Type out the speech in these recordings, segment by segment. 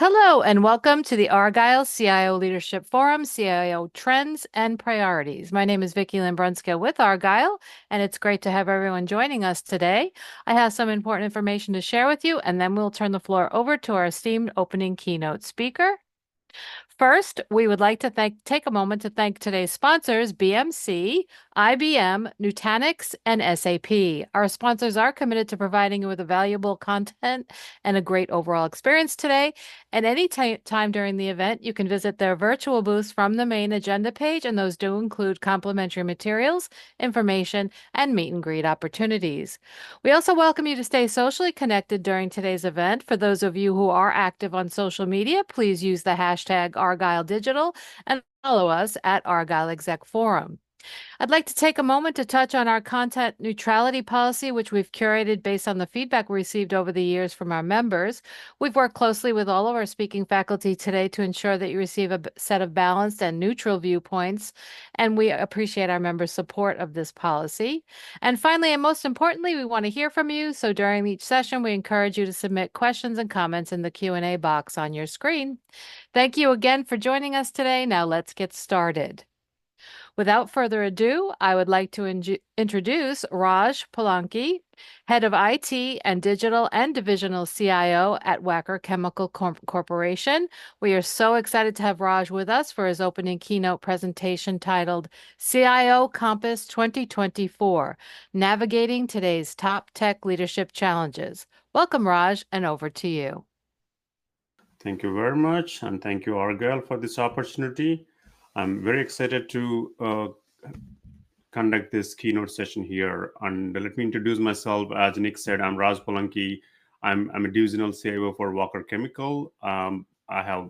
Hello, and welcome to the Argyle CIO Leadership Forum, CIO Trends and Priorities. My name is Vicki Lynn-Brunskill with Argyle, and it's great to have everyone joining us today. I have some important information to share with you, and then we'll turn the floor over to our esteemed opening keynote speaker. First, we would like to take a moment to thank today's sponsors, BMC, IBM, Nutanix, and SAP. Our sponsors are committed to providing you with a valuable content and a great overall experience today. And any time during the event, you can visit their virtual booths from the main agenda page, and those do include complimentary materials, information, and meet and greet opportunities. We also welcome you to stay socially connected during today's event. For those of you who are active on social media, please use the hashtag Argyle Digital and follow us at Argyle Exec Forum. I'd like to take a moment to touch on our content neutrality policy, which we've curated based on the feedback we received over the years from our members. We've worked closely with all of our speaking faculty today to ensure that you receive a set of balanced and neutral viewpoints, and we appreciate our members' support of this policy. And finally, and most importantly, we want to hear from you. So during each session, we encourage you to submit questions and comments in the Q&A box on your screen. Thank you again for joining us today. Now let's get started. Without further ado, I would like to introduce Raj Palanki, Head of IT and Digital and Divisional CIO at Wacker Chemical Corporation. We are so excited to have Raj with us for his opening keynote presentation titled CIO Compass 2024, Navigating Today's Top Tech Leadership Challenges. Welcome, Raj, and over to you. Thank you very much, and thank you, Argyle, for this opportunity. I'm very excited to conduct this keynote session here. And let me introduce myself. As Nick said, I'm Raj Palanki. I'm a divisional CIO for Wacker Chemical. I have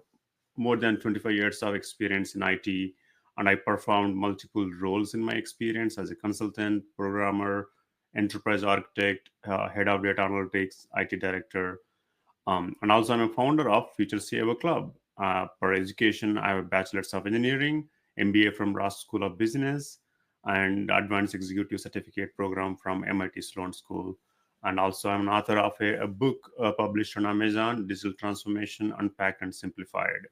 more than 25 years of experience in IT, and I performed multiple roles in my experience as a consultant, programmer, enterprise architect, head of data analytics, IT director. And also, I'm a founder of Future CIO Club. For education, I have a Bachelor's of Engineering, MBA from Ross School of Business, and Advanced Executive Certificate program from MIT Sloan School. And also, I'm an author of a book published on Amazon, Digital Transformation Unpacked and Simplified.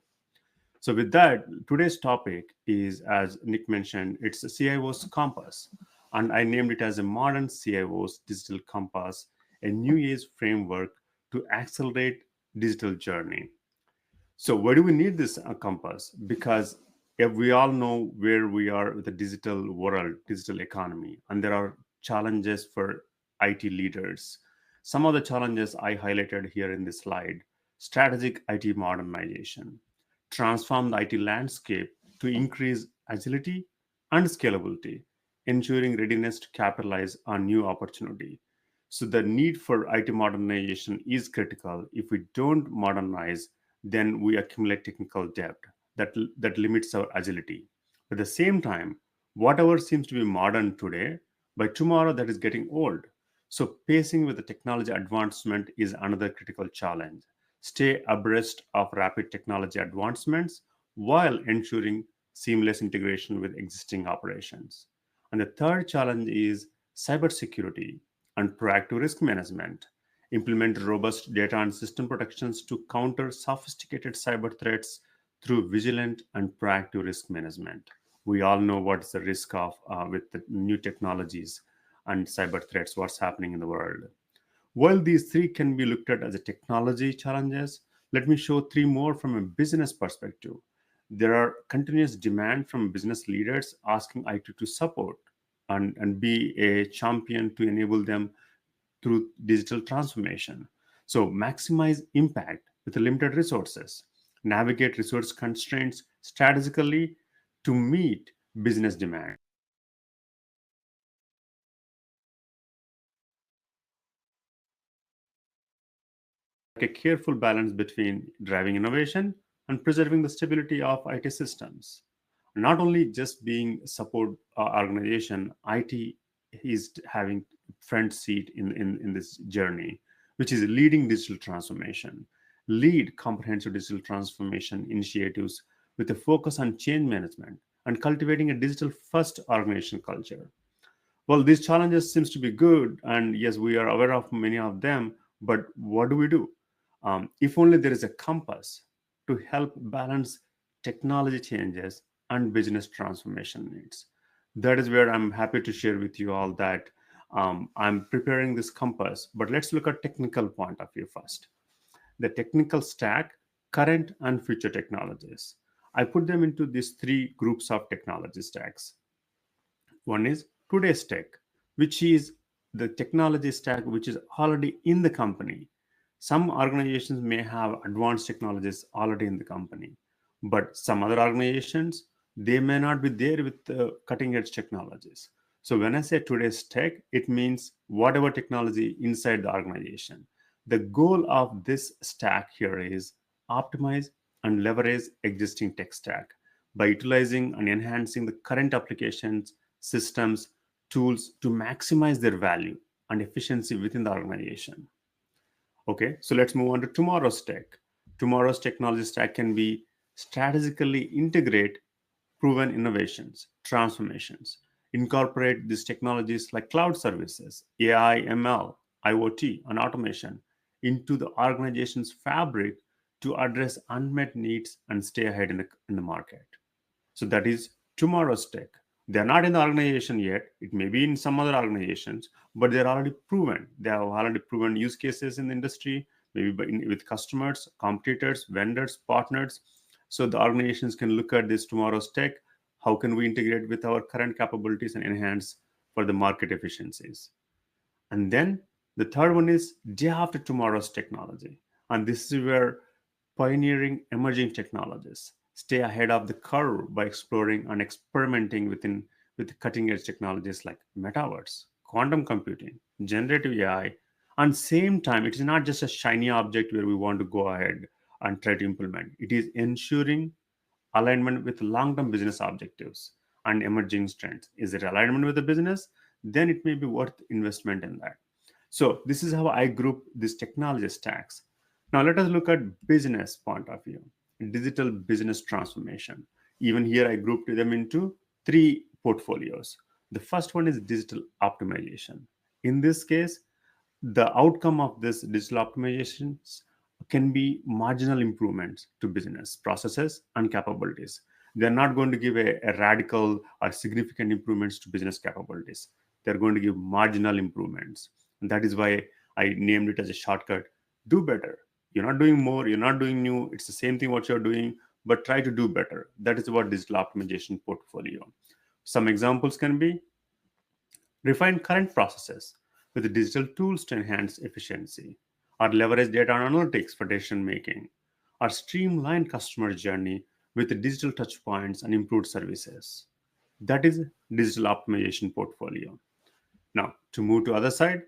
So with that, today's topic is, as Nick mentioned, it's the CIO's Compass. And I named it as a modern CIO's Digital Compass, a new age framework to accelerate digital journey. So why do we need this compass? Because if we all know where we are with the digital world, digital economy, and there are challenges for IT leaders. Some of the challenges I highlighted here in this slide: strategic IT modernization, transform the IT landscape to increase agility and scalability, ensuring readiness to capitalize on new opportunity. So the need for IT modernization is critical. If we don't modernize, then we accumulate technical debt that limits our agility. At the same time, whatever seems to be modern today, by tomorrow that is getting old. So pacing with the technology advancement is another critical challenge. Stay abreast of rapid technology advancements while ensuring seamless integration with existing operations. And the third challenge is cybersecurity and proactive risk management. Implement robust data and system protections to counter sophisticated cyber threats through vigilant and proactive risk management. We all know what's the risk of with the new technologies and cyber threats, what's happening in the world. While these three can be looked at as a technology challenges, let me show three more from a business perspective. There are continuous demand from business leaders asking IT to support and be a champion to enable them through digital transformation. So maximize impact with limited resources, navigate resource constraints strategically to meet business demand. A careful balance between driving innovation and preserving the stability of IT systems. Not only just being support organization, IT is having front seat in this journey, which is leading digital transformation, lead comprehensive digital transformation initiatives with a focus on change management and cultivating a digital first organization culture. Well, these challenges seems to be good, and yes, we are aware of many of them, but what do we do? If only there is a compass, to help balance technology changes and business transformation needs. That is where I'm happy to share with you all that I'm preparing this compass, but let's look at technical point of view first. The technical stack, current and future technologies. I put them into these three groups of technology stacks. One is today's tech, which is the technology stack which is already in the company. Some organizations may have advanced technologies already in the company, but some other organizations, they may not be there with the cutting edge technologies. So when I say today's tech, it means whatever technology inside the organization. The goal of this stack here is optimize and leverage existing tech stack by utilizing and enhancing the current applications, systems, tools to maximize their value and efficiency within the organization. Okay, so let's move on to tomorrow's tech. Tomorrow's technology stack can be strategically integrate proven innovations, transformations, incorporate these technologies like cloud services, AI, ML, IoT, and automation into the organization's fabric to address unmet needs and stay ahead in the market. So that is tomorrow's tech. They're not in the organization yet. It may be in some other organizations, but they're already proven. They have already proven use cases in the industry, maybe with customers, competitors, vendors, partners. So the organizations can look at this tomorrow's tech. How can we integrate with our current capabilities and enhance for the market efficiencies? And then the third one is day after tomorrow's technology. And this is where pioneering emerging technologies stay ahead of the curve by exploring and experimenting with cutting edge technologies like metaverse, quantum computing, generative AI. And same time, it is not just a shiny object where we want to go ahead and try to implement. It is ensuring alignment with long-term business objectives and emerging trends. Is it alignment with the business? Then it may be worth investment in that. So this is how I group these technology stacks. Now let us look at business point of view, digital business transformation. Even here I grouped them into three portfolios. The first one is digital optimization. In this case, the outcome of this digital optimizations can be marginal improvements to business processes and capabilities. They're not going to give a radical or significant improvements to business capabilities. They're going to give marginal improvements. And that is why I named it as a shortcut. Do better. You're not doing more, you're not doing new. It's the same thing what you're doing, but try to do better. That is what digital optimization portfolio. Some examples can be refine current processes with digital tools to enhance efficiency, or leverage data analytics for decision making, or streamline customer journey with digital touchpoints and improved services. That is digital optimization portfolio. Now, to move to other side,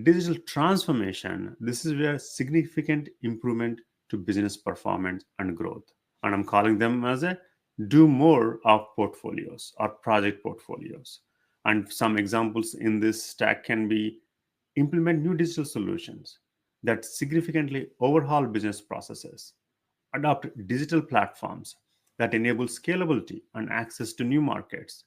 digital transformation. This is where significant improvement to business performance and growth. And I'm calling them as a do more of portfolios or project portfolios. And some examples in this stack can be implement new digital solutions that significantly overhaul business processes, adopt digital platforms that enable scalability and access to new markets,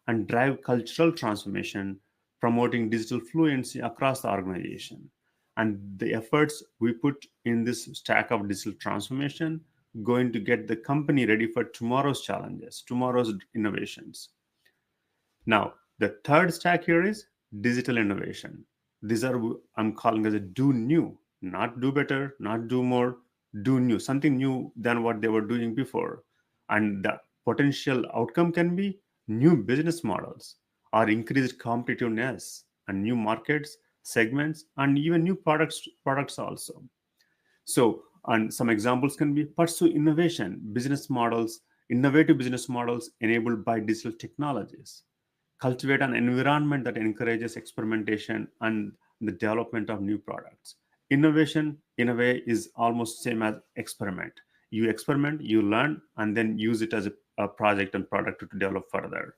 and drive cultural transformation, promoting digital fluency across the organization. And the efforts we put in this stack of digital transformation going to get the company ready for tomorrow's challenges, tomorrow's innovations. Now, the third stack here is digital innovation. These are I'm calling as a do new, not do better, not do more, do new, something new than what they were doing before. And the potential outcome can be new business models or increased competitiveness and new markets, segments, and even new products also. So, and some examples can be pursue innovation, business models, innovative business models enabled by digital technologies, cultivate an environment that encourages experimentation and the development of new products. Innovation, in a way, is almost same as experiment. You experiment, you learn, and then use it as a project and product to develop further.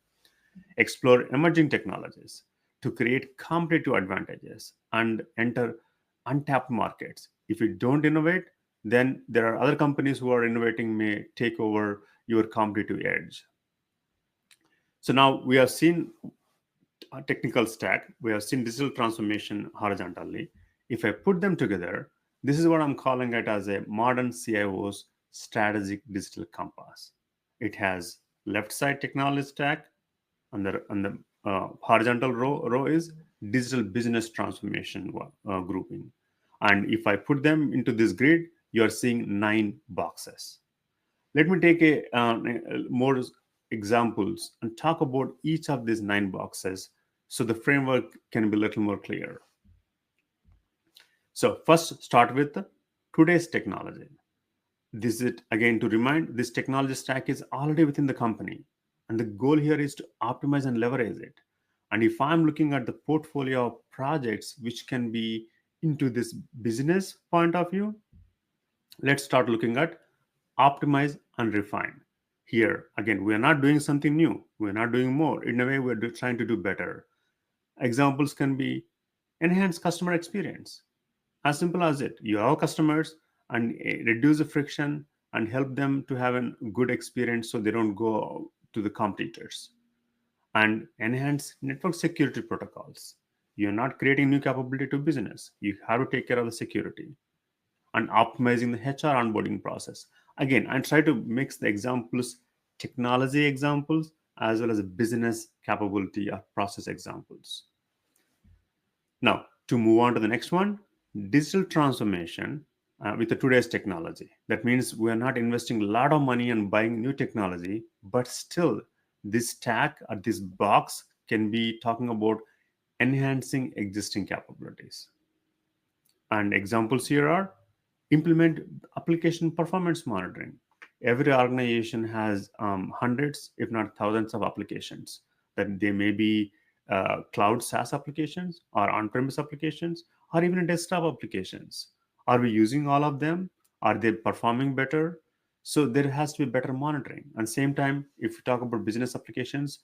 Explore emerging technologies to create competitive advantages and enter untapped markets. If you don't innovate, then there are other companies who are innovating may take over your competitive edge. So now we have seen a technical stack, we have seen digital transformation horizontally. If I put them together, this is what I'm calling it as a modern CIO's strategic digital compass. It has left side technology stack, and the horizontal row is digital business transformation grouping. And if I put them into this grid, you're seeing 9 boxes. Let me take more examples and talk about each of these 9 boxes so the framework can be a little more clear. So first, start with today's technology. This is again to remind, this technology stack is already within the company, and the goal here is to optimize and leverage it. And if I'm looking at the portfolio of projects which can be into this business point of view, let's start looking at optimize and refine. Here again, we are not doing something new, we're not doing more. In a way, we're trying to do better. Examples can be enhance customer experience. As simple as it, you have customers and reduce the friction and help them to have a good experience so they don't go to the competitors. And enhance network security protocols. You're not creating new capability to business, you have to take care of the security. And optimizing the HR onboarding process. Again, I try to mix the examples, technology examples, as well as business capability or process examples. Now, to move on to the next one, digital transformation with the today's technology. That means we are not investing a lot of money and buying new technology, but still, this stack or this box can be talking about enhancing existing capabilities. And examples here are implement application performance monitoring. Every organization has hundreds, if not thousands, of applications. That they may be cloud SaaS applications or on-premise applications or even desktop applications. Are we using all of them? Are they performing better? So there has to be better monitoring. And same time, if you talk about business applications,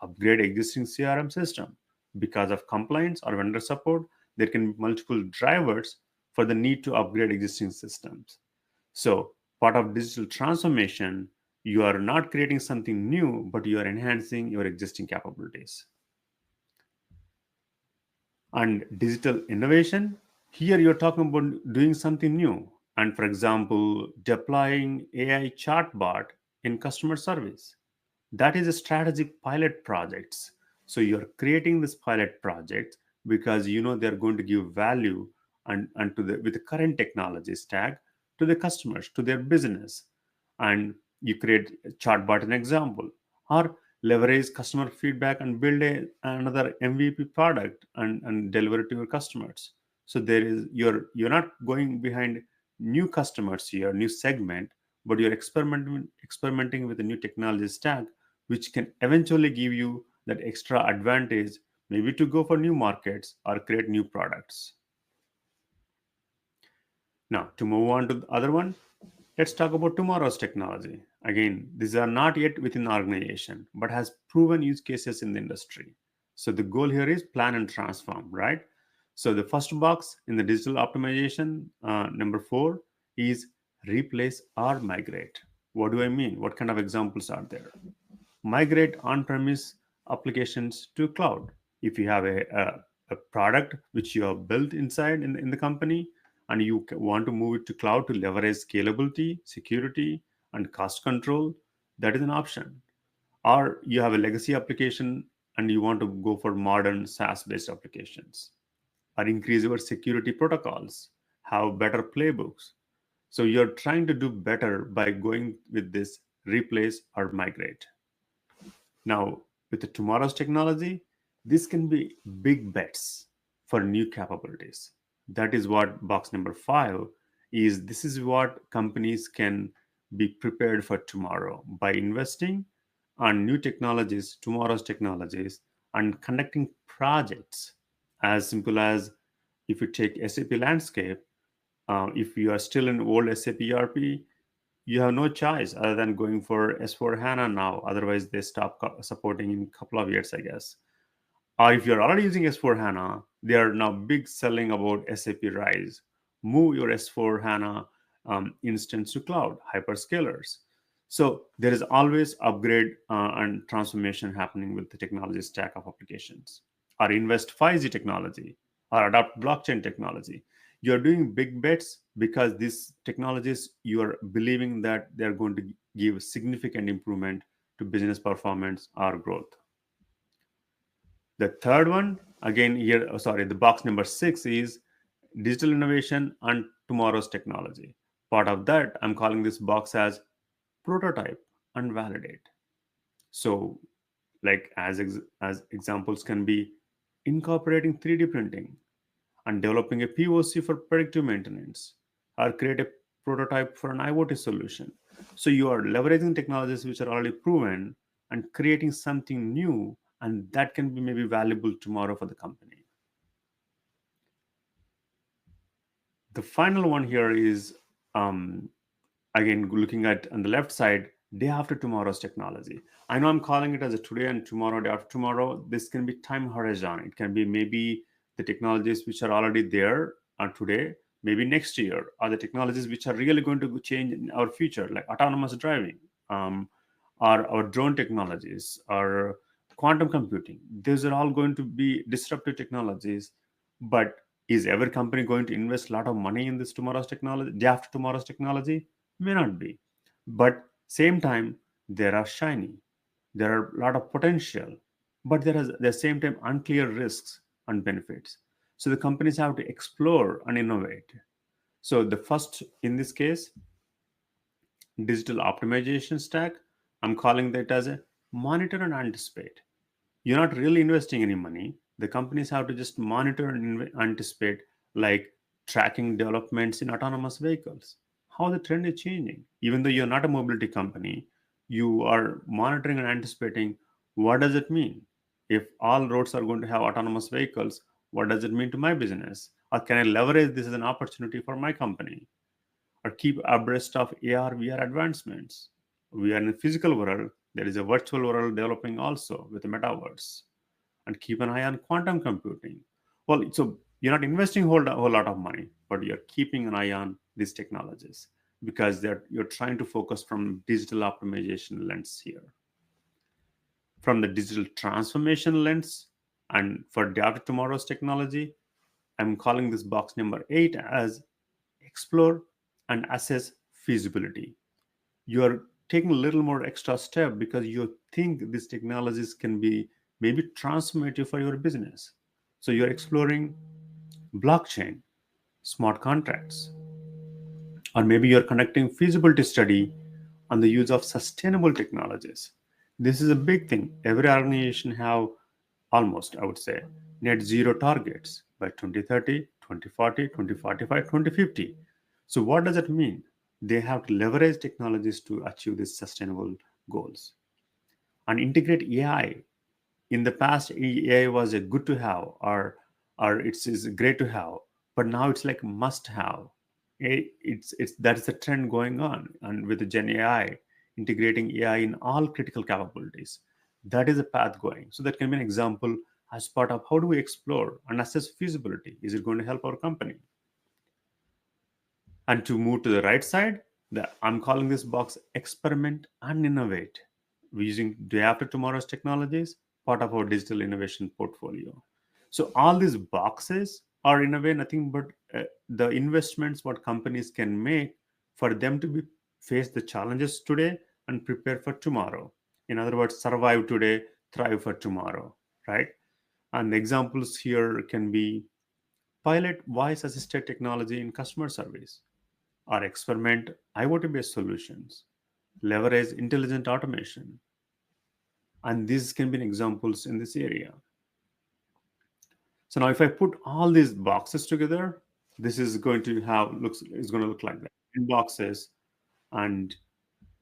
upgrade existing CRM system. Because of compliance or vendor support, there can be multiple drivers for the need to upgrade existing systems. So part of digital transformation, you are not creating something new, but you are enhancing your existing capabilities. And digital innovation, here you're talking about doing something new. And for example, deploying AI chatbot in customer service. That is a strategic pilot projects. So you're creating this pilot project because you know they're going to give value and to the with the current technology stack to the customers, to their business. And you create a chatbot an example, or leverage customer feedback and build another MVP product and deliver it to your customers. So there is you're not going behind new customers here, new segment, but you're experimenting with a new technology stack which can eventually give you that extra advantage, maybe to go for new markets or create new products. Now, to move on to the other one, let's talk about tomorrow's technology. Again, these are not yet within the organization, but has proven use cases in the industry. So the goal here is plan and transform, right? So the first box in the digital optimization, number 4, is replace or migrate. What do I mean? What kind of examples are there? Migrate on-premise applications to cloud. If you have a product which you have built inside in the company and you want to move it to cloud to leverage scalability, security, and cost control, that is an option. Or you have a legacy application and you want to go for modern SaaS-based applications, or increase your security protocols, have better playbooks. So you're trying to do better by going with this replace or migrate. Now, with the tomorrow's technology, this can be big bets for new capabilities. That is what box number 5 is. This is what companies can be prepared for tomorrow by investing on new technologies, tomorrow's technologies, and conducting projects. As simple as, if you take SAP landscape, if you are still in old SAP ERP, you have no choice other than going for S4 HANA now. Otherwise, they stop supporting in a couple of years, I guess. Or if you're already using S4 HANA, they are now big selling about SAP Rise. Move your S4 HANA instance to cloud, hyperscalers. So there is always upgrade and transformation happening with the technology stack of applications. Or invest 5G technology, or adopt blockchain technology. You're doing big bets because these technologies, you're believing that they're going to give significant improvement to business performance or growth. The third one, again here, the box number 6 is digital innovation and tomorrow's technology. Part of that, I'm calling this box as prototype and validate. So, like as examples can be incorporating 3D printing and developing a POC for predictive maintenance, or create a prototype for an IoT solution. So you are leveraging technologies which are already proven and creating something new, and that can be maybe valuable tomorrow for the company. The final one here is again looking at on the left side, day after tomorrow's technology. I know I'm calling it as a today and tomorrow, day after tomorrow. This can be time horizon. It can be maybe the technologies which are already there today, maybe next year, or the technologies which are really going to change in our future, like autonomous driving, or our drone technologies, or quantum computing. These are all going to be disruptive technologies. But is every company going to invest a lot of money in this tomorrow's technology, day after tomorrow's technology? May not be. But same time, there are shiny. There are a lot of potential, but there is at the same time unclear risks and benefits. So the companies have to explore and innovate. So the first, in this case, digital optimization stack, I'm calling that as a monitor and anticipate. You're not really investing any money. The companies have to just monitor and anticipate, like tracking developments in autonomous vehicles, how the trend is changing. Even though you're not a mobility company, you are monitoring and anticipating, what does it mean? If all roads are going to have autonomous vehicles, what does it mean to my business? Or can I leverage this as an opportunity for my company? Or keep abreast of AR, VR advancements. We are in a physical world, there is a virtual world developing also with the metaverse. And keep an eye on quantum computing. Well, so you're not investing a whole lot of money, but you're keeping an eye on these technologies because you're trying to focus from digital optimization lens here. From the digital transformation lens and for day after tomorrow's technology, I'm calling this box number 8 as explore and assess feasibility. You're taking a little more extra step because you think these technologies can be maybe transformative for your business. So you're exploring blockchain, smart contracts, or maybe you're conducting feasibility study on the use of sustainable technologies. This is a big thing. Every organization have almost, I would say, net zero targets by 2030, 2040, 2045, 2050. So what does it mean? They have to leverage technologies to achieve these sustainable goals and integrate AI. In the past, AI was a good to have, or it's great to have, but now it's like must have. It's that's the trend going on, and with the Gen AI integrating AI in all critical capabilities, that is a path going. So that can be an example as part of how do we explore and assess feasibility. Is it going to help our company? And to move to the right side, I'm calling this box experiment and innovate. We're using day after tomorrow's technologies, part of our digital innovation portfolio. So all these boxes are in a way nothing but the investments what companies can make for them to face the challenges today and prepare for tomorrow. In other words, survive today, thrive for tomorrow, right? And examples here can be pilot voice assisted technology in customer service, or experiment IoT based solutions, leverage intelligent automation. And these can be examples in this area. So now if I put all these boxes together, this is going to look like that. In boxes and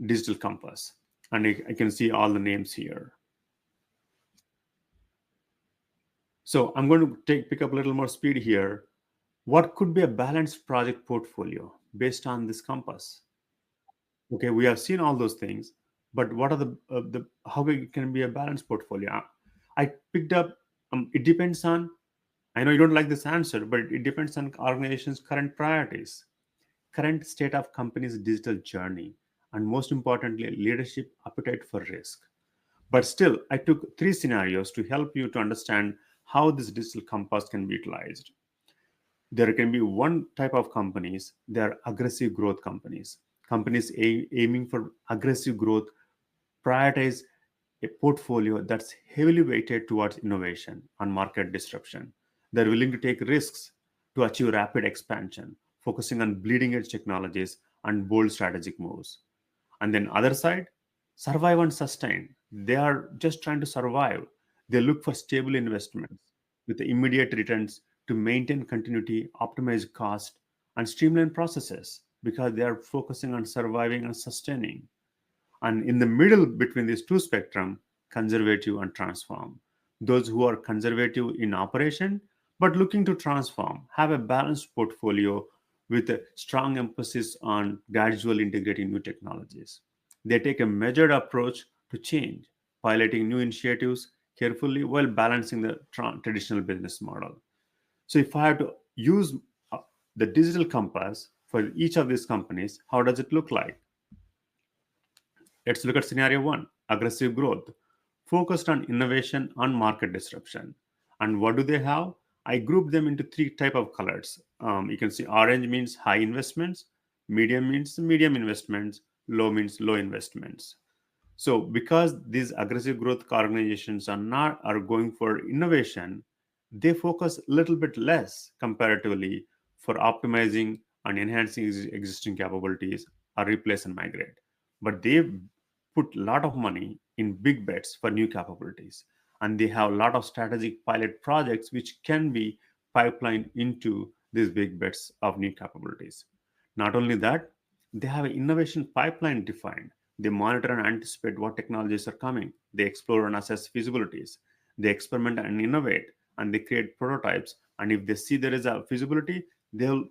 digital compass. And I can see all the names here. So I'm going to pick up a little more speed here. What could be a balanced project portfolio based on this compass? Okay, we have seen all those things, but what are the how it can be a balanced portfolio? I picked up. It depends on. I know you don't like this answer, but it depends on organization's current priorities, current state of company's digital journey, and most importantly, leadership appetite for risk. But still, I took 3 scenarios to help you to understand how this digital compass can be utilized. There can be one type of companies, they are aggressive growth companies. Companies aiming for aggressive growth prioritize a portfolio that's heavily weighted towards innovation and market disruption. They're willing to take risks to achieve rapid expansion, focusing on bleeding edge technologies and bold strategic moves. And then other side, survive and sustain. They are just trying to survive. They look for stable investments with the immediate returns to maintain continuity, optimize cost, and streamline processes because they are focusing on surviving and sustaining. And in the middle between these two spectrum, conservative and transform. Those who are conservative in operation but looking to transform have a balanced portfolio with a strong emphasis on gradually integrating new technologies. They take a measured approach to change, piloting new initiatives carefully while balancing the traditional business model. So if I have to use uh, the digital compass for each of these companies, how does it look like? Let's look at scenario one, aggressive growth, focused on innovation and market disruption. And what do they have? I group them into three type of colors. You can see orange means high investments, medium means medium investments, low means low investments. So because these aggressive growth organizations are going for innovation, they focus a little bit less comparatively for optimizing and enhancing existing capabilities or replace and migrate. But they put a lot of money in big bets for new capabilities. And they have a lot of strategic pilot projects which can be pipelined into these big bets of new capabilities. Not only that, they have an innovation pipeline defined. They monitor and anticipate what technologies are coming. They explore and assess feasibilities. They experiment and innovate, and they create prototypes. And if they see there is a feasibility, they'll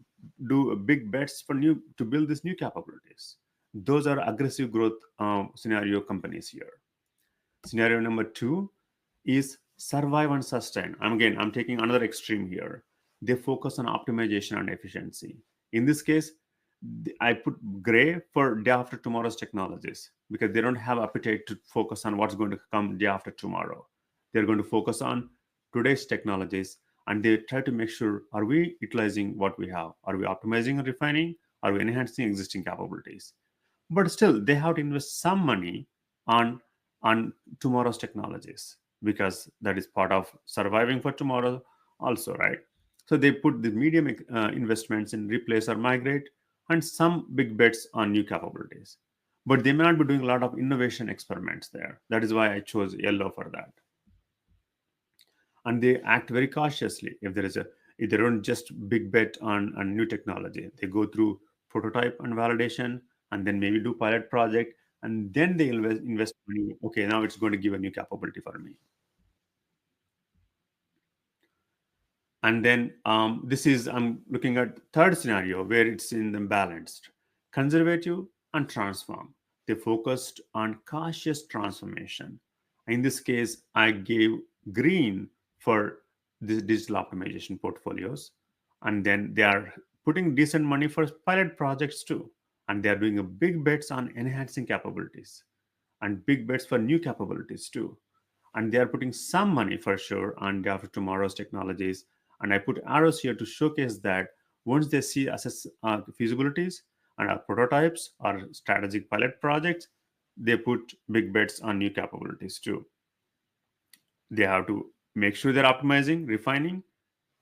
do big bets for new to build these new capabilities. Those are aggressive growth scenario companies here. Scenario number two is survive and sustain. I'm taking another extreme here. They focus on optimization and efficiency. In this case, I put gray for day after tomorrow's technologies because they don't have appetite to focus on what's going to come day after tomorrow. They're going to focus on today's technologies, and they try to make sure, are we utilizing what we have? Are we optimizing and refining? Are we enhancing existing capabilities? But still they have to invest some money on tomorrow's technologies because that is part of surviving for tomorrow also, right? So they put the medium investments in replace or migrate and some big bets on new capabilities, but they may not be doing a lot of innovation experiments there. That is why I chose yellow for that. And they act very cautiously. If they don't just big bet on new technology, they go through prototype and validation, and then maybe do pilot project, and then they invest money. Okay, now it's going to give a new capability for me. And then this is, I'm looking at third scenario where it's in the balanced, conservative and transform. They focused on cautious transformation. In this case, I gave green for these digital optimization portfolios. And then they are putting decent money for pilot projects too. And they are doing a big bets on enhancing capabilities and big bets for new capabilities too. And they are putting some money for sure on day after tomorrow's technologies. And I put arrows here to showcase that once they see assess feasibilities and prototypes or strategic pilot projects, they put big bets on new capabilities too. They have to make sure they're optimizing, refining,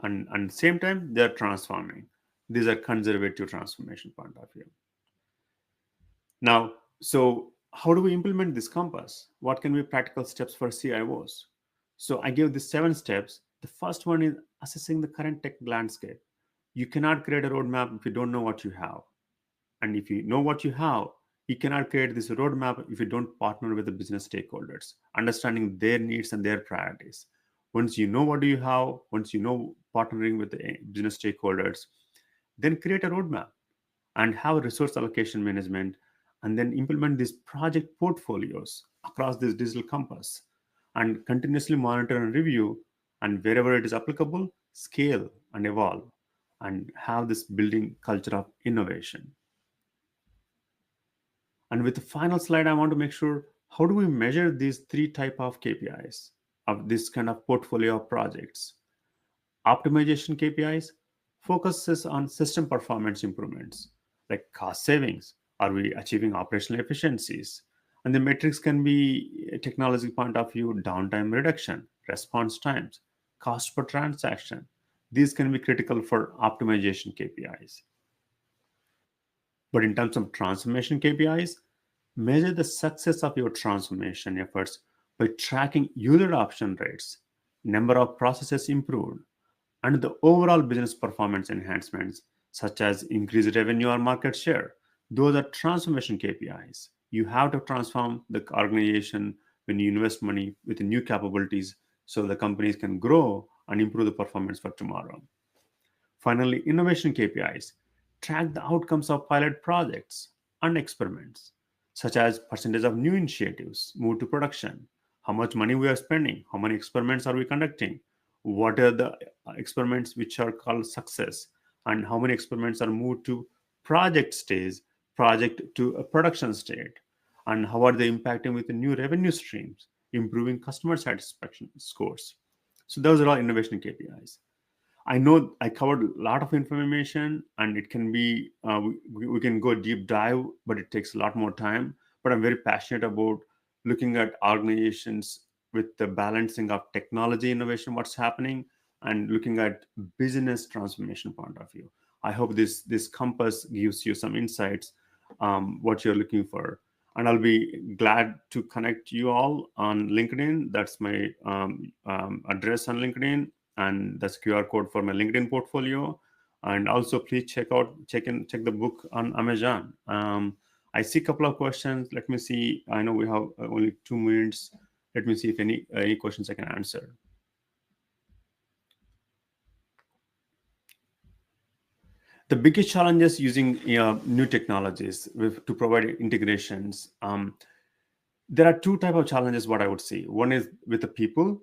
and same time they're transforming. These are conservative transformation point of view. Now, so how do we implement this compass? What can be practical steps for CIOs? So I gave the 7 steps. The first one is assessing the current tech landscape. You cannot create a roadmap if you don't know what you have. And if you know what you have, you cannot create this roadmap if you don't partner with the business stakeholders, understanding their needs and their priorities. Once you know what do you have, once you know partnering with the business stakeholders, then create a roadmap and have resource allocation management, and then implement these project portfolios across this digital compass and continuously monitor and review, and wherever it is applicable, scale and evolve and have this building culture of innovation. And with the final slide, I want to make sure, how do we measure these three type of KPIs of this kind of portfolio of projects? Optimization KPIs, focuses on system performance improvements like cost savings. Are we achieving operational efficiencies? And the metrics can be a technology point of view, downtime reduction, response times, cost per transaction. These can be critical for optimization KPIs. But in terms of transformation KPIs, measure the success of your transformation efforts by tracking user adoption rates, number of processes improved, and the overall business performance enhancements, such as increased revenue or market share. Those are transformation KPIs. You have to transform the organization when you invest money with new capabilities so the companies can grow and improve the performance for tomorrow. Finally, innovation KPIs track the outcomes of pilot projects and experiments, such as percentage of new initiatives moved to production, how much money we are spending, how many experiments are we conducting, what are the experiments which are called success, and how many experiments are moved to project stage, project to a production state, and how are they impacting with the new revenue streams, improving customer satisfaction scores. So those are all innovation KPIs. I know I covered a lot of information, and it can be we can go deep dive, but it takes a lot more time. But I'm very passionate about looking at organizations with the balancing of technology innovation, what's happening, and looking at business transformation point of view. I hope this compass gives you some insights, what you're looking for. And I'll be glad to connect you all on LinkedIn. That's my address on LinkedIn, and that's QR code for my LinkedIn portfolio. And also, please check the book on Amazon. I see a couple of questions. Let me see. I know we have only 2 minutes. Let me see if any questions I can answer. The biggest challenges using new technologies to provide integrations. There are two types of challenges. What I would say, one is with the people,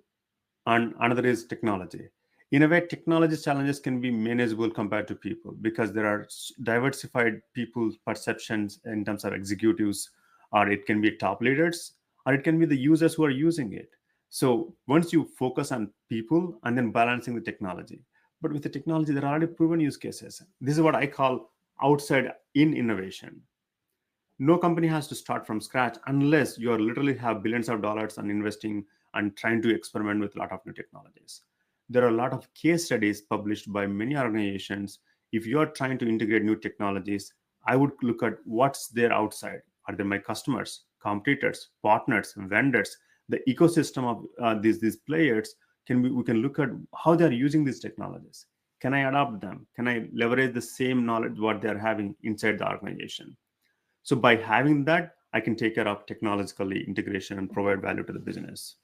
and another is technology. In a way, technology challenges can be manageable compared to people because there are diversified people perceptions in terms of executives, or it can be top leaders, or it can be the users who are using it. So once you focus on people and then balancing the technology, but with the technology, there are already proven use cases. This is what I call outside in innovation. No company has to start from scratch unless you are literally have billions of dollars and investing and trying to experiment with a lot of new technologies. There are a lot of case studies published by many organizations. If you are trying to integrate new technologies, I would look at what's there outside. Are they my customers, competitors, partners, vendors? The ecosystem of these players, we can look at how they are using these technologies. Can I adopt them? Can I leverage the same knowledge what they are having inside the organization? So by having that, I can take care of technologically integration and provide value to the business.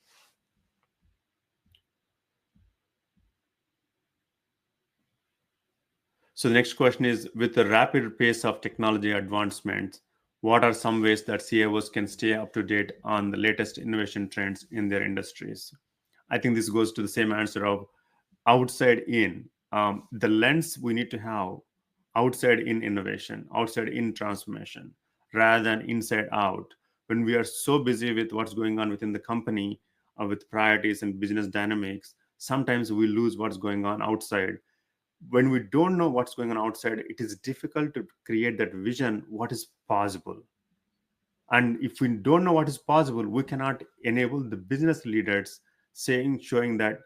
So the next question is, with the rapid pace of technology advancement, what are some ways that CIOs can stay up to date on the latest innovation trends in their industries? I think this goes to the same answer of outside in. The lens we need to have outside in innovation, outside in transformation, rather than inside out. When we are so busy with what's going on within the company, with priorities and business dynamics, sometimes we lose what's going on outside. When we don't know what's going on outside, it is difficult to create that vision, what is possible. And if we don't know what is possible, we cannot enable the business leaders showing that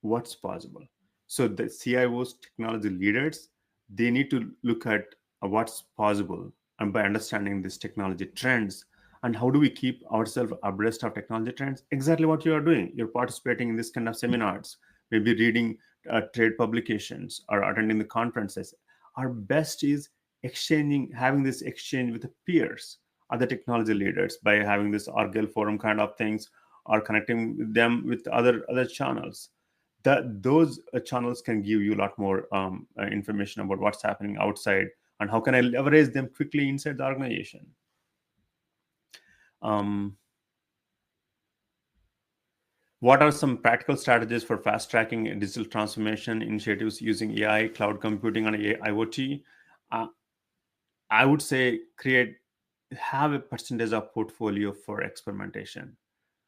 what's possible. So the CIOs, technology leaders, they need to look at what's possible, and by understanding these technology trends and how do we keep ourselves abreast of technology trends. Exactly what you are doing. You're participating in this kind of seminars, maybe reading trade publications or attending the conferences. Our best is having this exchange with the peers, other technology leaders, by having this Argyle forum kind of things, or connecting them with other channels. Those channels can give you a lot more information about what's happening outside and how can I leverage them quickly inside the organization. What are some practical strategies for fast tracking digital transformation initiatives using AI, cloud computing, and IoT? I would say have a percentage of portfolio for experimentation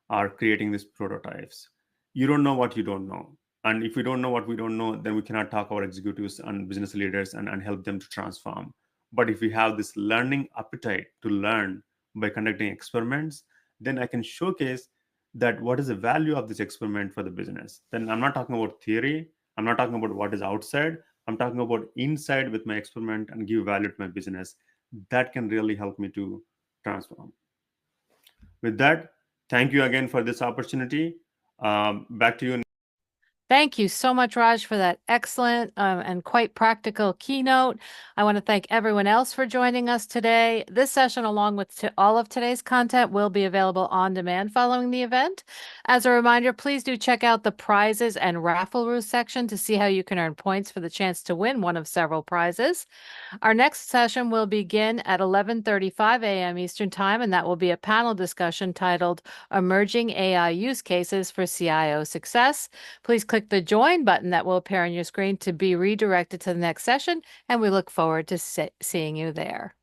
or creating these prototypes. You don't know what you don't know. And if we don't know what we don't know, then we cannot talk our executives and business leaders and help them to transform. But if we have this learning appetite to learn by conducting experiments, then I can showcase that what is the value of this experiment for the business. Then I'm not talking about theory, I'm not talking about what is outside, I'm talking about inside with my experiment and give value to my business. That can really help me to transform. With that, thank you again for this opportunity. Back to you. Thank you so much, Raj, for that excellent and quite practical keynote. I want to thank everyone else for joining us today. This session, along with all of today's content, will be available on demand following the event. As a reminder, please do check out the prizes and raffle rules section to see how you can earn points for the chance to win one of several prizes. Our next session will begin at 11:35 a.m. Eastern Time, and that will be a panel discussion titled Emerging AI Use Cases for CIO Success. Please click the join button that will appear on your screen to be redirected to the next session, and we look forward to seeing you there.